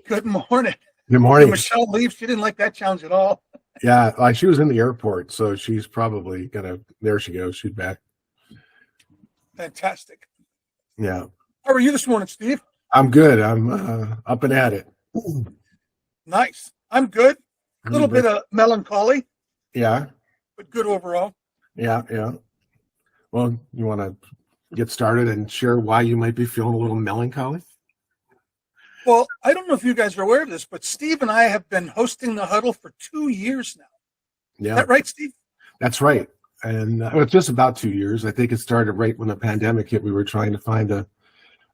Good morning. Good Did morning. Michelle leave? She didn't like that challenge at all. Yeah, like she was in the airport, so she's probably gonna. There she goes. She's back. Fantastic. Yeah, How are you this morning, Steve? I'm good. I'm up and at it. Nice. I'm good. A little bit of melancholy, Yeah, but good overall. yeah. Well, you want to get started and share why you might be feeling a little melancholy? Well, I don't know if you guys are aware of this, but Steve and I have been hosting the huddle for 2 years now. Yeah, Is that right, Steve? that's right. And it's just about 2 years. I think it started right when the pandemic hit. We were trying to find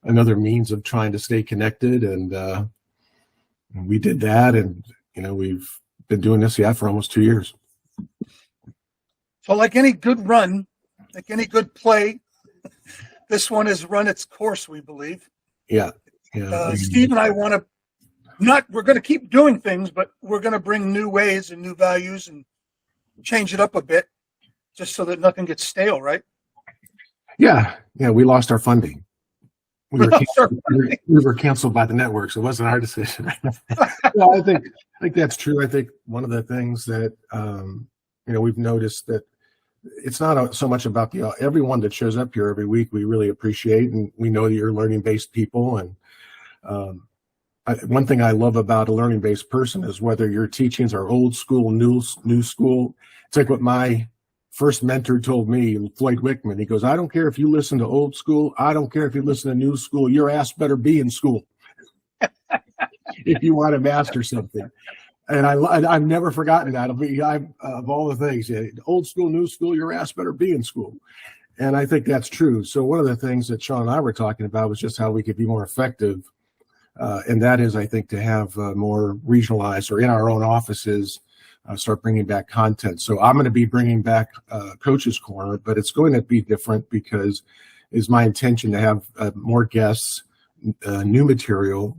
another means of trying to stay connected, and we did that. And we've been doing this, for almost 2 years. So like any good run, like any good play, this one has run its course, we believe. Yeah. Steve and I we're going to keep doing things, but we're going to bring new ways and new values and change it up a bit just so that nothing gets stale, right? Yeah. We lost our funding. We were canceled by the network, so it wasn't our decision. Well, I think that's true. I think one of the things that we've noticed that it's not so much about everyone that shows up here every week. We really appreciate, and we know that you're learning-based people. And one thing I love about a learning-based person is whether your teachings are old school, new school. It's like what my first mentor told me, Floyd Wickman. He goes, "I don't care if you listen to old school. I don't care if you listen to new school. Your ass better be in school if you want to master something." And I've never forgotten that. Of all the things, old school, new school, your ass better be in school. And I think that's true. So one of the things that Sean and I were talking about was just how we could be more effective. And that is, I think, to have more regionalized or in our own offices, start bringing back content. So I'm going to be bringing back Coach's Corner, but it's going to be different because it's my intention to have more guests, new material.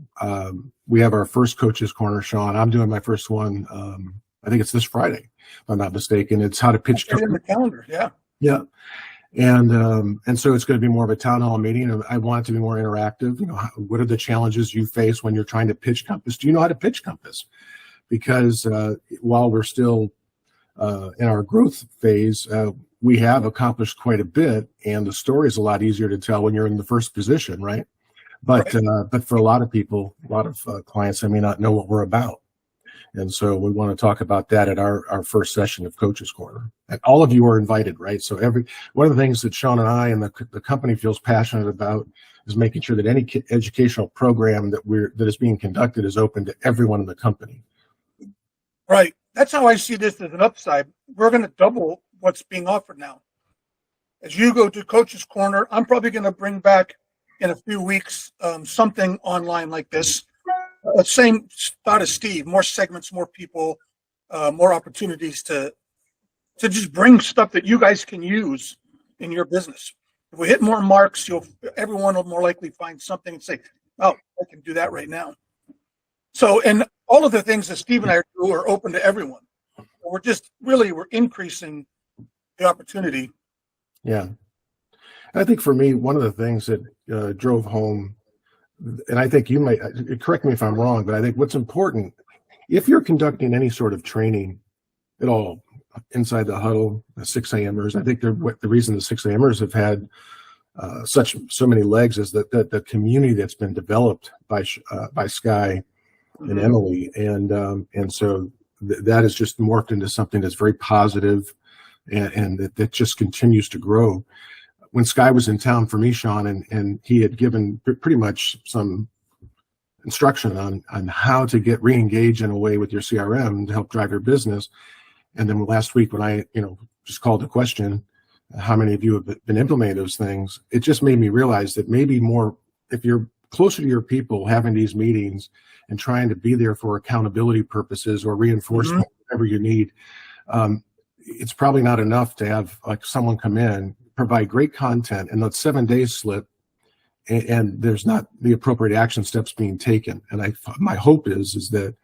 We have our first Coach's Corner, Sean. I'm doing my first one. I think it's this Friday, if I'm not mistaken. It's how to pitch. In the calendar, yeah. Yeah. And so it's going to be more of a town hall meeting. I want it to be more interactive. What are the challenges you face when you're trying to pitch Compass? Do you know how to pitch Compass? Because while we're still in our growth phase, we have accomplished quite a bit, and the story is a lot easier to tell when you're in the first position, right? But for a lot of people, a lot of clients, they may not know what we're about. And so we want to talk about that at our first session of Coach's Corner. And all of you are invited, right? So one of the things that Sean and I and the company feels passionate about is making sure that any educational program that is being conducted is open to everyone in the company. Right. That's how I see this as an upside. We're going to double what's being offered now. As you go to Coach's Corner, I'm probably going to bring back in a few weeks something online like this. Same thought as Steve, more segments, more people, more opportunities to just bring stuff that you guys can use in your business. If we hit more marks, everyone will more likely find something and say, "Oh, I can do that right now." So, and all of the things that Steve and I do are open to everyone. We're increasing the opportunity. Yeah. I think for me, one of the things that drove home, and I think you might correct me if I'm wrong, but I think what's important, if you're conducting any sort of training at all, Inside the Huddle, the 6 a.m.ers, I think the reason the 6 a.m.ers have had so many legs is that the community that's been developed by Sky and Emily, and so that has just morphed into something that's very positive, and that just continues to grow. When Sky was in town for me, Sean, and he had given pretty much some instruction on how to get re-engaged in a way with your CRM to help drive your business. And then last week when I, just called the question, how many of you have been implementing those things? It just made me realize that maybe more, if you're closer to your people, having these meetings and trying to be there for accountability purposes or reinforcement, whatever you need, it's probably not enough to have like someone come in, provide great content, and let 7 days slip, and there's not the appropriate action steps being taken. And my hope is that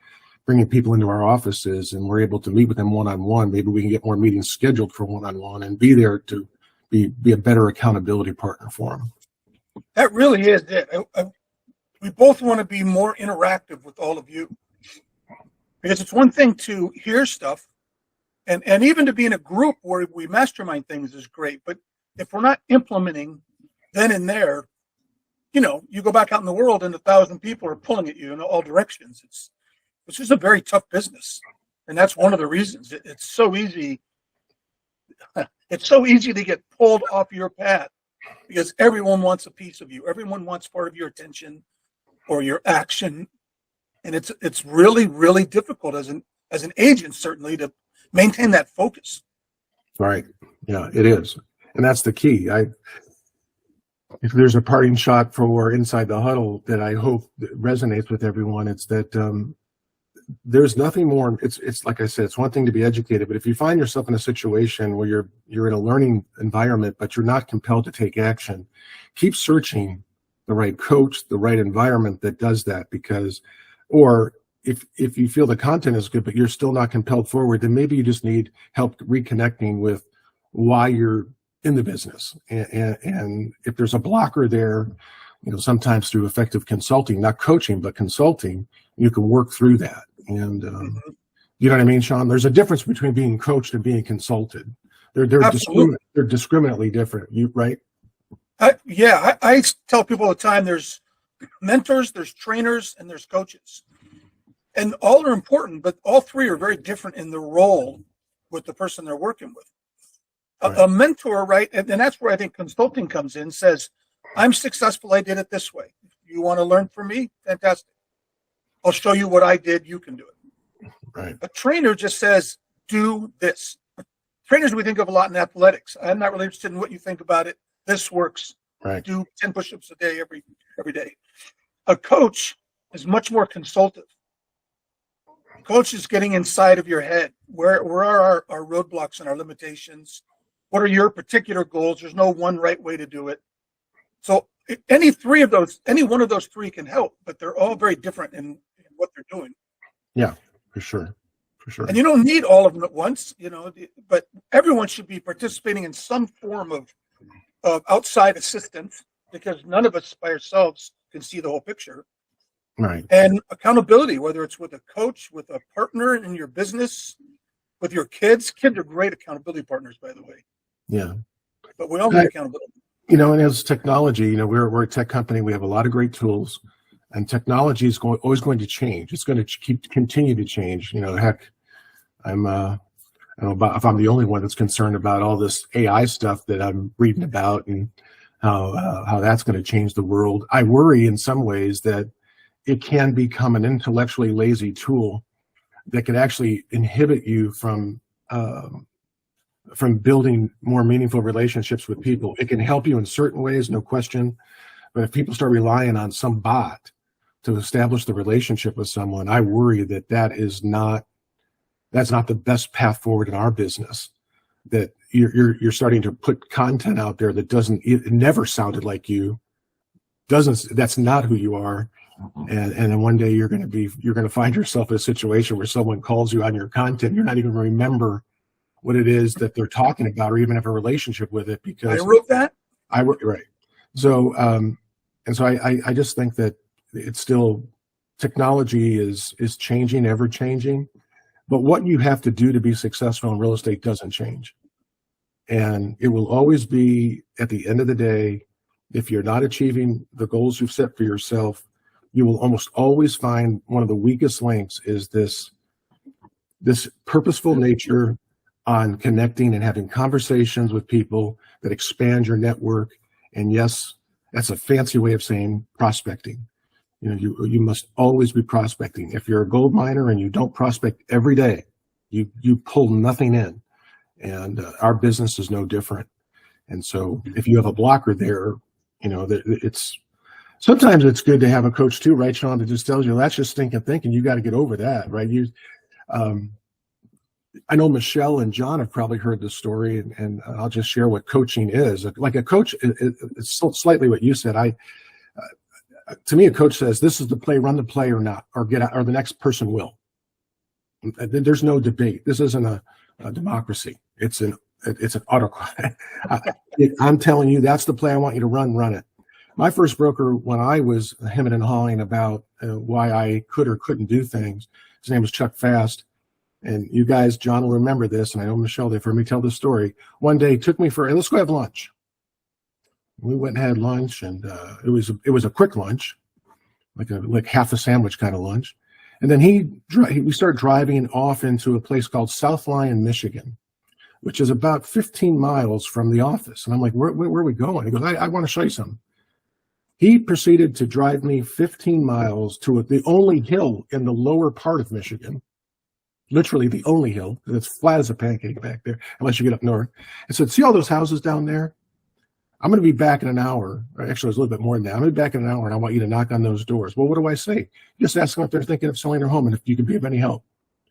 bringing people into our offices and we're able to meet with them one-on-one, maybe we can get more meetings scheduled for one-on-one and be there to be a better accountability partner for them. That really is it. we both want to be more interactive with all of you, because it's one thing to hear stuff, and even to be in a group where we mastermind things is great. But if we're not implementing then and there, you go back out in the world and 1,000 people are pulling at you in all directions. It's just a very tough business. And that's one of the reasons it's so easy. It's so easy to get pulled off your path because everyone wants a piece of you. Everyone wants part of your attention or your action. And it's really, really difficult as an agent, certainly, to maintain that focus. Right. Yeah, it is. And that's the key. If there's a parting shot for Inside the Huddle that I hope that resonates with everyone, it's that there's nothing more. It's like I said, it's one thing to be educated, but if you find yourself in a situation where you're in a learning environment, but you're not compelled to take action, keep searching the right coach, the right environment that does that. Or if you feel the content is good, but you're still not compelled forward, then maybe you just need help reconnecting with why you're in the business. And if there's a blocker there, sometimes through effective consulting, not coaching, but consulting, you can work through that. And you know what I mean, Sean? There's a difference between being coached and being consulted. They're discriminately different. Right? I tell people all the time, there's mentors, there's trainers, and there's coaches. And all are important, but all three are very different in the role with the person they're working with. Right. A mentor, right? And that's where I think consulting comes in, says, I'm successful, I did it this way. You want to learn from me? Fantastic. I'll show you what I did, you can do it. Right. A trainer just says, do this. Trainers we think of a lot in athletics. I'm not really interested in what you think about it. This works. Right. Do 10 push-ups a day every day. A coach is much more consultative. A coach is getting inside of your head. Where are our roadblocks and our limitations? What are your particular goals? There's no one right way to do it. So any one of those three can help, but they're all very different in what they're doing. Yeah, for sure. And you don't need all of them at once, but everyone should be participating in some form of outside assistance, because none of us by ourselves can see the whole picture. Right. And accountability, whether it's with a coach, with a partner in your business, with your kids. Kids are great accountability partners, by the way. Yeah. But we all need accountability. And as technology, we're a tech company. We have a lot of great tools, and technology is always going to change. It's going to continue to change. Heck, I don't know if I'm the only one that's concerned about all this AI stuff that I'm reading about and how that's going to change the world. I worry in some ways that it can become an intellectually lazy tool that could actually inhibit you from building more meaningful relationships with people. It can help you in certain ways, no question. But if people start relying on some bot to establish the relationship with someone, I worry that's not the best path forward in our business. That you're starting to put content out there that it never sounded like you. That's not who you are. And then one day you're going to find yourself in a situation where someone calls you on your content. You're not even going to remember what it is that they're talking about, or even have a relationship with it, because I wrote that. Right. So, and so I just think that it's still, technology is changing, ever changing, but what you have to do to be successful in real estate doesn't change. And it will always be, at the end of the day, if you're not achieving the goals you've set for yourself, you will almost always find one of the weakest links is this purposeful nature on connecting and having conversations with people that expand your network. And yes, that's a fancy way of saying prospecting. You must always be prospecting. If you're a gold miner and you don't prospect every day, you pull nothing in. And our business is no different. And so if you have a blocker there, sometimes it's good to have a coach too, right, Sean, that just tells you that's just stinking thinking. You got to get over that, right? I know Michelle and John have probably heard this story, and I'll just share what coaching is. Like a coach, it's slightly what you said. To me, a coach says, this is the play, run the play or not, or get out, or the next person will. There's no debate. This isn't a democracy. It's an autocrat. I'm telling you, that's the play I want you to run it. My first broker, when I was hemming and hawing about why I could or couldn't do things, his name was Chuck Fast. And you guys, John will remember this, and I know Michelle, they've heard me tell this story. One day he took me for, hey, let's go have lunch. We went and had lunch, and it was a quick lunch, like half a sandwich kind of lunch. And then we started driving off into a place called South Lyon, Michigan, which is about 15 miles from the office. And I'm like, where are we going? He goes, I want to show you something. He proceeded to drive me 15 miles to the only hill in the lower part of Michigan, literally the only hill. It's flat as a pancake back there, unless you get up north. And said, see all those houses down there? I'm going to be back in an hour. Or actually, it was a little bit more than that. I'm going to be back in an hour, and I want you to knock on those doors. Well, what do I say? Just ask them if they're thinking of selling their home and if you can be of any help.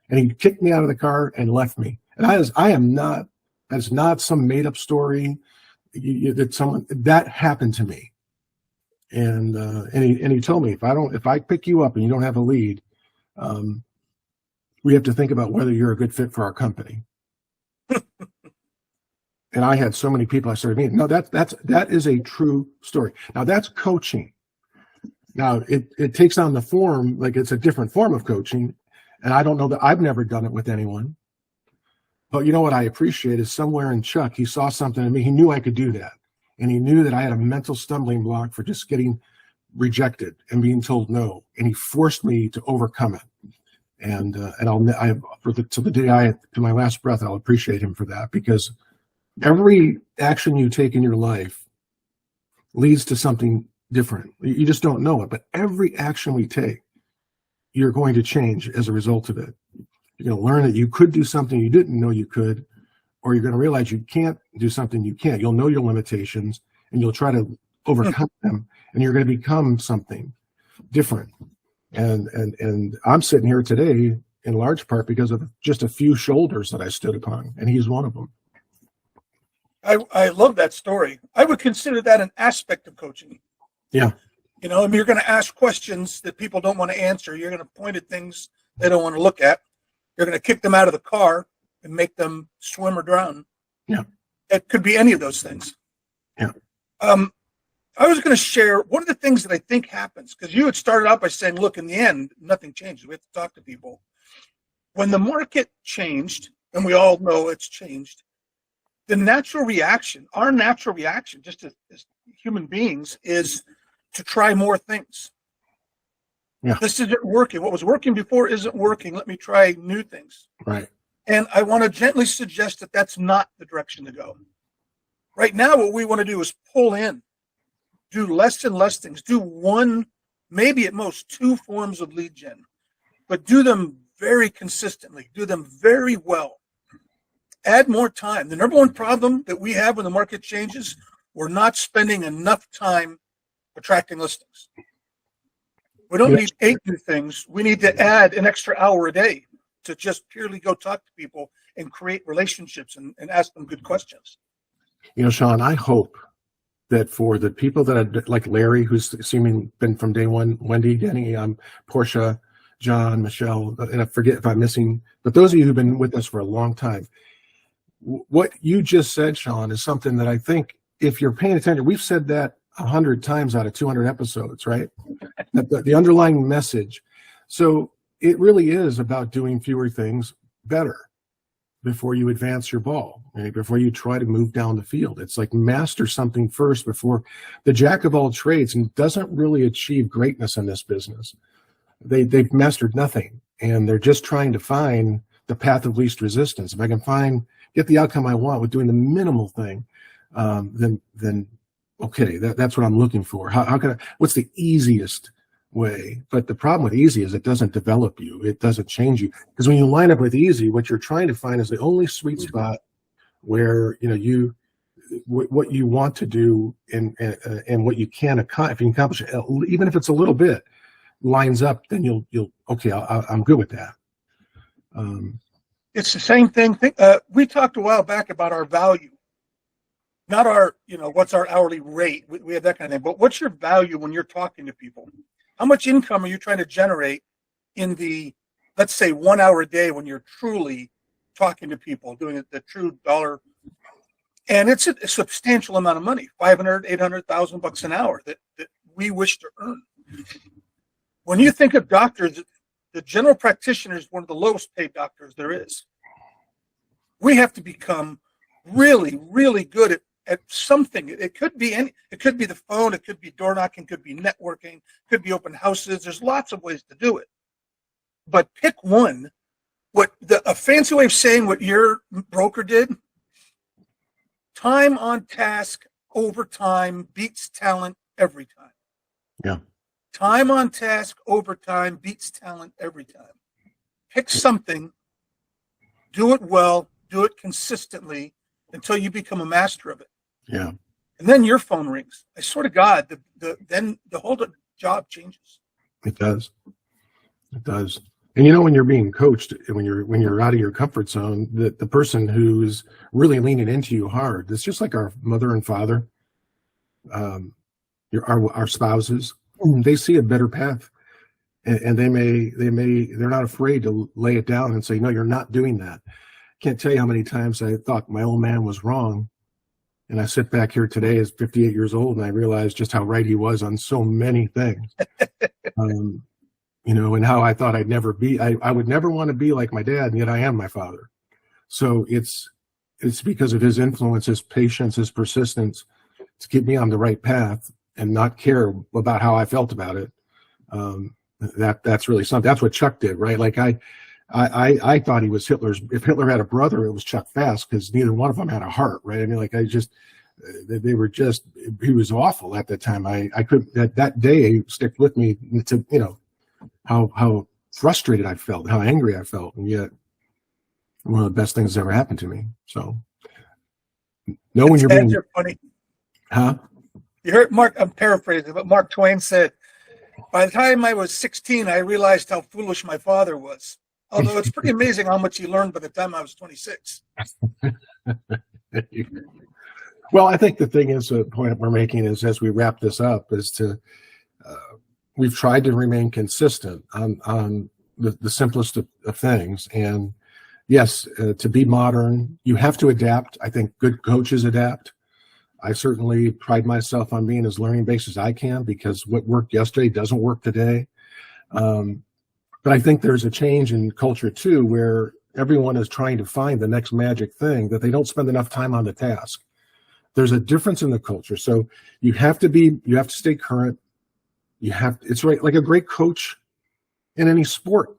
And he kicked me out of the car and left me. And that's not some made up story. That happened to me. And he told me, if I pick you up and you don't have a lead, we have to think about whether you're a good fit for our company. And I had so many people I started meeting. No, that is a true story. Now that's coaching. Now it takes on the form, like it's a different form of coaching. And I don't know that I've never done it with anyone. But you know what I appreciate is somewhere in Chuck, he saw something in me. He knew I could do that. And he knew that I had a mental stumbling block for just getting rejected and being told no. And he forced me to overcome it. And to my last breath, I'll appreciate him for that, because every action you take in your life leads to something different. You just don't know it, but every action we take, you're going to change as a result of it. You're going to learn that you could do something you didn't know you could, or you're going to realize you can't do something you can't. You'll know your limitations and you'll try to overcome them, and you're going to become something different. And I'm sitting here today in large part because of just a few shoulders that I stood upon, and he's one of them. I love that story. I would consider that an aspect of coaching. Yeah. You know, you're going to ask questions that people don't want to answer. You're going to point at things they don't want to look at. You're going to kick them out of the car and make them swim or drown. Yeah. It could be any of those things. Yeah. I was going to share one of the things that I think happens, because you had started out by saying, look, in the end, nothing changes. We have to talk to people. When the market changed, and we all know it's changed, our natural reaction, just as human beings, is to try more things. Yeah. This isn't working. What was working before isn't working. Let me try new things. Right. And I want to gently suggest that that's not the direction to go. Right now, what we want to do is pull in, do less and less things, do one, maybe at most two forms of lead gen, but do them very consistently, do them very well. Add more time. The number one problem that we have when the market changes, we're not spending enough time attracting listings. We don't need 8 new things. We need to add an extra hour a day to just purely go talk to people and create relationships and ask them good questions. You know, Sean, I hope that for the people that are like Larry, who's been from day one, Wendy, Denny, Portia, John, Michelle, and I forget if I'm missing, but those of you who've been with us for a long time, what you just said, Sean, is something that I think if you're paying attention, we've said that 100 times out of 200 episodes, right? The underlying message. So it really is about doing fewer things better before you advance your ball, right? Before you try to move down the field. It's like master something first before the jack of all trades and doesn't really achieve greatness in this business. They've mastered nothing, and they're just trying to find the path of least resistance. If I can get the outcome I want with doing the minimal thing, then okay, that's what I'm looking for. How can what's the easiest way? But the problem with easy is it doesn't develop you. It doesn't change you. Because when you line up with easy, what you're trying to find is the only sweet spot where, you know, what you want to do and what you can accomplish. If you can accomplish it, even if it's a little bit, lines up, then you'll okay, I'm good with that. It's the same thing. We talked a while back about our value. Not our, what's our hourly rate? We have that kind of thing. But what's your value when you're talking to people? How much income are you trying to generate in the, let's say, 1 hour a day when you're truly talking to people, doing the true dollar? And it's a substantial amount of money, 500, 800,000 bucks an hour that we wish to earn. When you think of doctors, the general practitioner is one of the lowest paid doctors there is. We have to become really, really good at something. It could be it could be the phone, it could be door knocking, it could be networking, it could be open houses. There's lots of ways to do it. But pick one. A fancy way of saying what your broker did, time on task over time beats talent every time. Yeah. Time on task over time beats talent every time. Pick something, do it well, do it consistently until you become a master of it. Yeah. And then your phone rings. I swear to God, then the whole job changes. It does. It does. And you know, when you're being coached, when you're out of your comfort zone, the person who's really leaning into you hard, it's just like our mother and father, our spouses. They see a better path, and they're not afraid to lay it down and say, no, you're not doing that. Can't tell you how many times I thought my old man was wrong, and I sit back here today as 58 years old, and I realize just how right he was on so many things. You know, and how I thought I'd never be. I would never want to be like my dad, and yet I am my father. So it's because of his influence, his patience, his persistence to get me on the right path and not care about how I felt about it. That's really something. That's what Chuck did, right? Like I thought he was Hitler's. If Hitler had a brother, it was Chuck Fast, because neither one of them had a heart, right? I mean, like they were just. He was awful at that time. I could that day stick with me to, you know, how frustrated I felt, how angry I felt, and yet one of the best things that's ever happened to me. So, know when you're being. You're funny. Huh? You heard Mark, I'm paraphrasing, but Mark Twain said, by the time I was 16, I realized how foolish my father was. Although it's pretty amazing how much he learned by the time I was 26. Well, I think the thing is, the point we're making is, as we wrap this up, is to, we've tried to remain consistent on the simplest of things. And yes, to be modern, you have to adapt. I think good coaches adapt. I certainly pride myself on being as learning based as I can, because what worked yesterday doesn't work today. But I think there's a change in culture too, where everyone is trying to find the next magic thing, that they don't spend enough time on the task. There's a difference in the culture. So you have to stay current. It's right, like a great coach in any sport.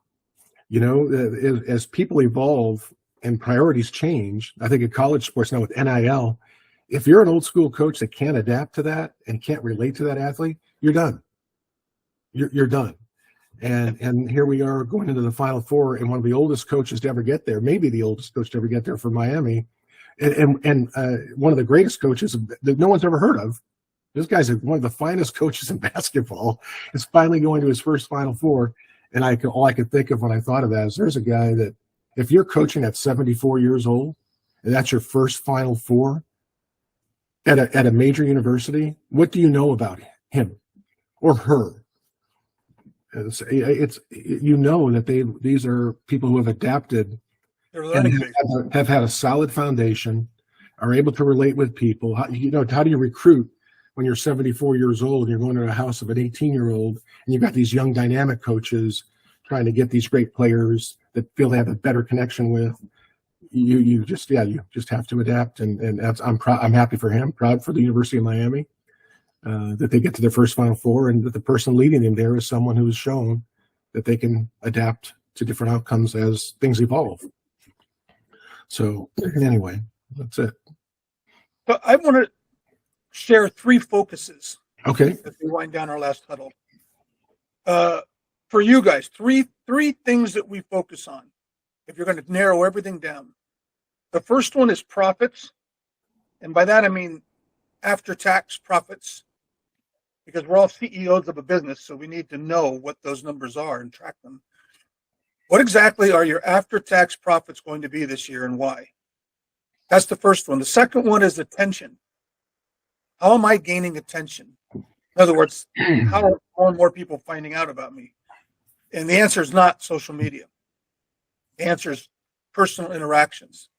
You know, as people evolve and priorities change, I think in college sports now with NIL, if you're an old school coach that can't adapt to that and can't relate to that athlete, you're done. You're done. And here we are going into the Final Four, and one of the oldest coaches to ever get there, maybe the oldest coach to ever get there for Miami, and one of the greatest coaches that no one's ever heard of. This guy's one of the finest coaches in basketball. Is finally going to his first Final Four, and all I could think of when I thought of that is, there's a guy that, if you're coaching at 74 years old and that's your first Final Four at a major university, what do you know about him or her? It's you know that these are people who have adapted and have had a solid foundation, are able to relate with people. How do you recruit when you're 74 years old and you're going to a house of an 18-year-old, and you've got these young dynamic coaches trying to get these great players that feel they have a better connection with? You just have to adapt, and that's I'm happy for him, proud for the University of Miami that they get to their first Final Four, and that the person leading them there is someone who has shown that they can adapt to different outcomes as things evolve. So anyway, that's it. So I want to share 3 focuses. Okay. As we wind down our last huddle. For you guys, three things that we focus on, if you're going to narrow everything down. The first one is profits. And by that, I mean after-tax profits, because we're all CEOs of a business, so we need to know what those numbers are and track them. What exactly are your after-tax profits going to be this year, and why? That's the first one. The second one is attention. How am I gaining attention? In other words, how are more and more people finding out about me? And the answer is not social media. The answer is personal interactions.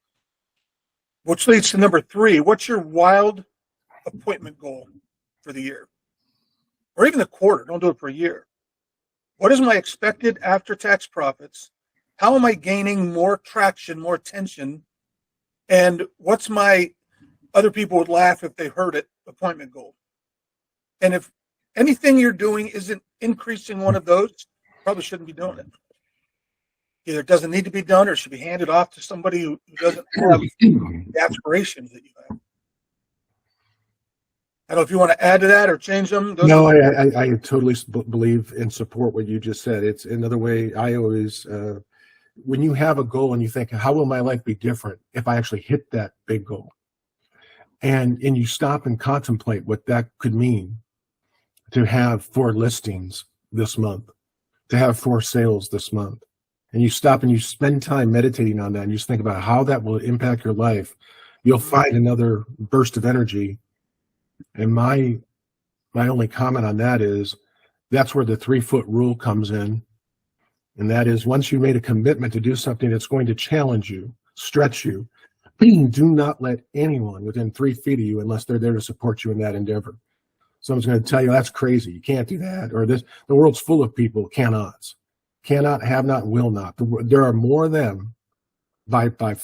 which leads to number 3. What's your wild appointment goal for the year? Or even the quarter. Don't do it for a year. What is my expected after-tax profits? How am I gaining more traction, more attention? And what's my other people would laugh if they heard it appointment goal? And if anything you're doing isn't increasing one of those, probably shouldn't be doing it. Either it doesn't need to be done or should be handed off to somebody who doesn't have the aspirations that you have. I don't know if you want to add to that or change them. No, I totally believe and support what you just said. It's another way I always, when you have a goal and you think, how will my life be different if I actually hit that big goal? And you stop and contemplate what that could mean to have 4 listings this month, to have 4 sales this month. And you stop and you spend time meditating on that and you just think about how that will impact your life. You'll find another burst of energy. And my only comment on that is that's where the 3-foot rule comes in. And that is, once you made a commitment to do something that's going to challenge you, stretch you, do not let anyone within 3 feet of you, unless they're there to support you in that endeavor. Someone's going to tell you that's crazy. You can't do that. Or the world's full of people cannots. Cannot, have not, will not. There are more of them by 10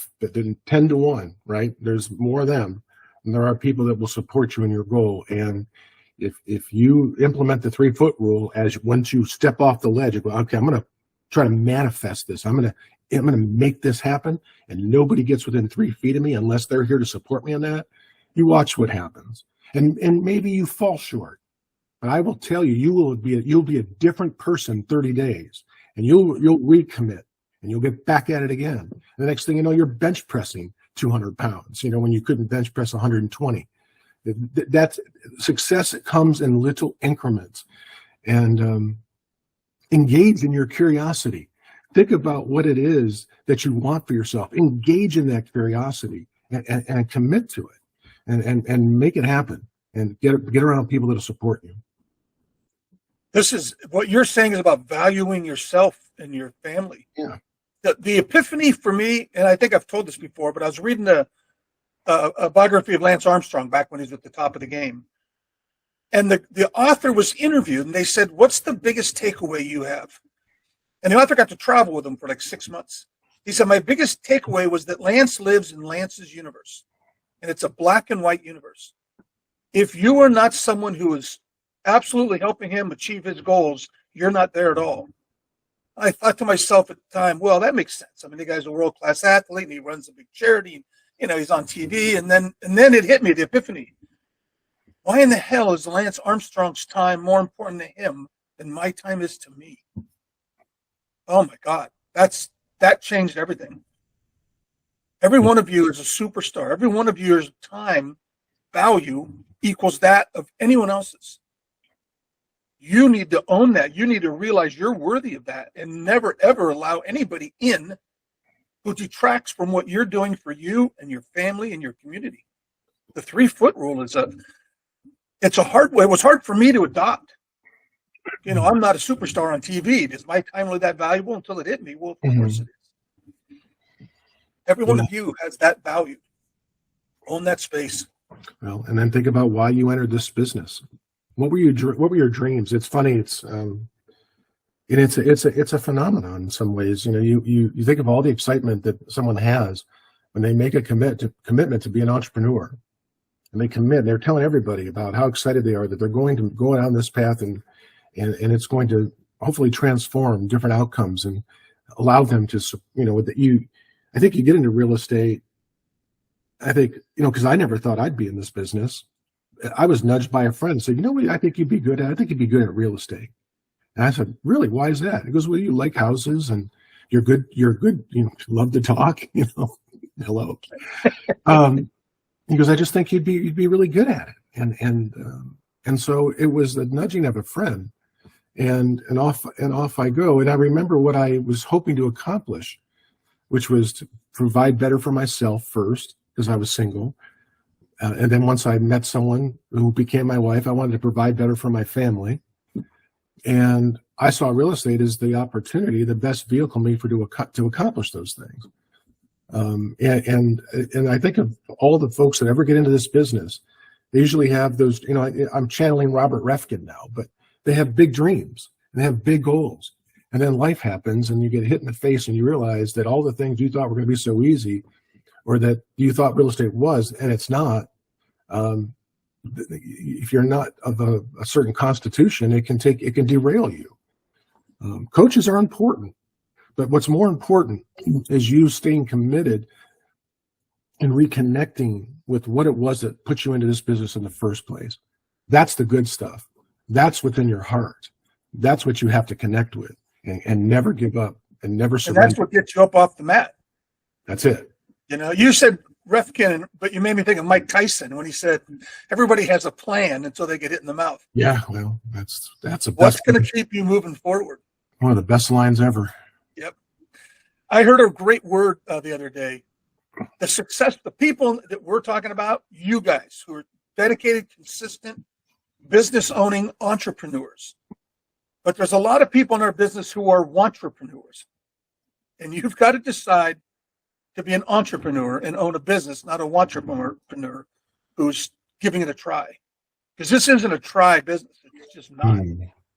to 1, right? There's more of them. And there are people that will support you in your goal. And if you implement the 3-foot rule, once you step off the ledge, you go, okay, I'm going to try to manifest this. I'm going to make this happen. And nobody gets within 3 feet of me unless they're here to support me on that. You watch what happens. And maybe you fall short. But I will tell you, you'll be a different person 30 days. And you'll recommit and you'll get back at it again. And the next thing you know, you're bench pressing 200 pounds, when you couldn't bench press 120. That's success. It comes in little increments. And engage in your curiosity. Think about what it is that you want for yourself. Engage in that curiosity and commit to it and make it happen and get around people that'll support you. This is what you're saying is about valuing yourself and your family. Yeah. The epiphany for me, and I think I've told this before, but I was reading a biography of Lance Armstrong back when he was at the top of the game. And the author was interviewed, and they said, what's the biggest takeaway you have? And the author got to travel with him for like 6 months. He said, my biggest takeaway was that Lance lives in Lance's universe, and it's a black and white universe. If you are not someone who is absolutely helping him achieve his goals, you're not there at all. I thought to myself at the time, well, that makes sense. I mean, the guy's a world-class athlete, and he runs a big charity, and, he's on TV, and then it hit me, the epiphany. Why in the hell is Lance Armstrong's time more important to him than my time is to me? Oh my God, that changed everything. Every one of you is a superstar. Every one of your time value equals that of anyone else's. You need to own that. You need to realize you're worthy of that and never, ever allow anybody in who detracts from what you're doing for you and your family and your community. The 3-foot rule it's a hard way. It was hard for me to adopt. I'm not a superstar on TV. Is my time really that valuable until it hit me? Well, of course it is. Every one of you has that value. Own that space. Well, and then think about why you entered this business. What were your dreams? It's funny. It's a phenomenon in some ways. You think of all the excitement that someone has when they make a commitment to be an entrepreneur, and they commit. They're telling everybody about how excited they are that they're going to go down this path, and it's going to hopefully transform different outcomes and allow them to. I think you get into real estate. I think because I never thought I'd be in this business. I was nudged by a friend and said, what I think you'd be good at? I think you'd be good at real estate. And I said, really? Why is that? He goes, well, you like houses and you're good, love to talk, hello. He goes, I just think you'd be really good at it. And so it was the nudging of a friend and off I go. And I remember what I was hoping to accomplish, which was to provide better for myself first, because I was single. And then once I met someone who became my wife, I wanted to provide better for my family. And I saw real estate as the opportunity, the best vehicle for me to accomplish those things. And I think of all the folks that ever get into this business, they usually have those, I'm channeling Robert Refkin now, but they have big dreams and they have big goals. And then life happens and you get hit in the face and you realize that all the things you thought were going to be so easy, or that you thought real estate was, and it's not. If you're not of a certain constitution, it can derail you. Coaches are important, but what's more important is you staying committed and reconnecting with what it was that put you into this business in the first place. That's the good stuff. That's within your heart. That's what you have to connect with, and never give up and never surrender. And that's what gets you up off the mat. That's it. You said Refkin, but you made me think of Mike Tyson when he said, everybody has a plan until they get hit in the mouth. Yeah, well, that's what's going to keep you moving forward. One of the best lines ever. Yep. I heard a great word the other day. The people that we're talking about, you guys who are dedicated, consistent, business owning entrepreneurs. But there's a lot of people in our business who are wantrepreneurs. And you've got to decide to be an entrepreneur and own a business, not a wantrepreneur who's giving it a try. Because this isn't a try business. It's just not.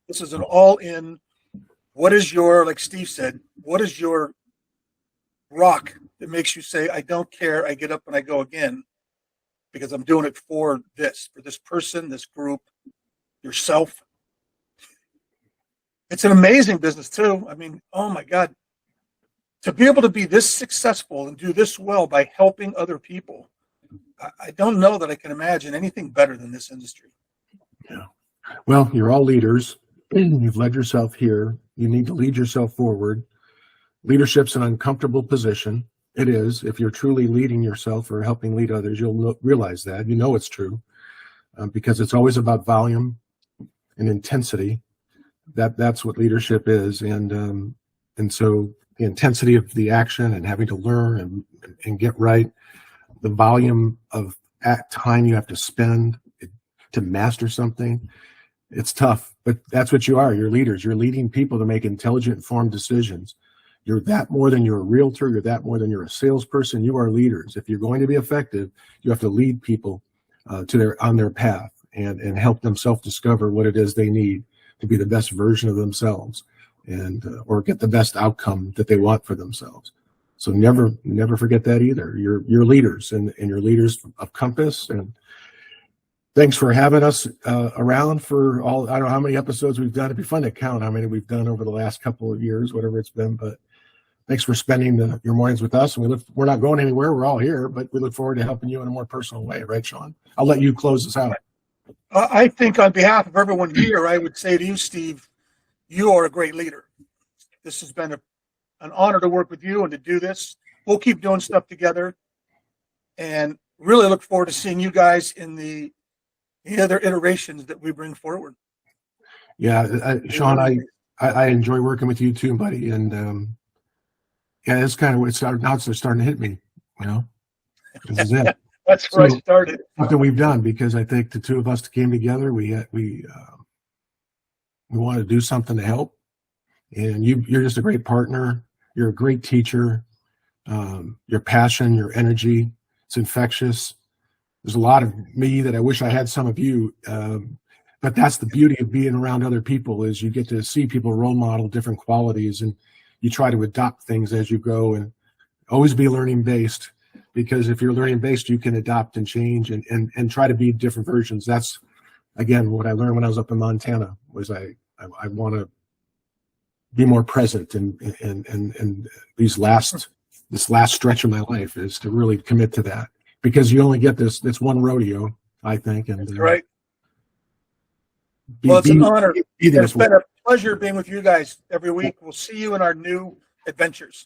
This is an all-in. What is your, like Steve said, what is your rock that makes you say, I don't care, I get up and I go again because I'm doing it for this person, this group, yourself. It's an amazing business too. I mean, oh my God. To be able to be this successful and do this well by helping other people, I don't know that I can imagine anything better than this industry. Yeah. Well, you're all leaders. You've led yourself here. You need to lead yourself forward. Leadership's an uncomfortable position. It is. If you're truly leading yourself or helping lead others, you'll realize that. You know it's true because it's always about volume and intensity. That's what leadership is. And so the intensity of the action and having to learn and get right, the volume of time you have to spend to master something, it's tough, but that's what you are. You're leaders. You're leading people to make intelligent, informed decisions. You're that more than you're a realtor. You're that more than you're a salesperson. You are leaders. If you're going to be effective, you have to lead people on their path and help them self-discover what it is they need to be the best version of themselves and or get the best outcome that they want for themselves. So never forget that either. You're leaders and you're leaders of Compass. And thanks for having us around for all, I don't know how many episodes we've done. It'd be fun to count how many we've done over the last couple of years, whatever it's been. But thanks for spending your mornings with us. And we're not going anywhere. We're all here, but we look forward to helping you in a more personal way. Right, Sean? I'll let you close us out. I think on behalf of everyone here, I would say to you, Steve, you are a great leader. This has been an honor to work with you and to do this. We'll keep doing stuff together and really look forward to seeing you guys in the other iterations that we bring forward. Yeah, Sean, I enjoy working with you too, buddy. And yeah, that's kind of what it started. Now it's starting to hit me, This is it. That's where I started. Something we've done because I think the two of us came together. We want to do something to help, and you're just a great partner. You're a great teacher. Your passion, your energy, it's infectious. There's a lot of me that I wish I had some of you, but that's the beauty of being around other people is you get to see people role model different qualities, and you try to adopt things as you go, and always be learning based. Because if you're learning based, you can adopt and change and try to be different versions. That's, again, what I learned when I was up in Montana was I want to be more present and this last stretch of my life is to really commit to that because you only get this one rodeo, I think. And that's right. Well, it's an honor. It's been a pleasure being with you guys every week. We'll see you in our new adventures.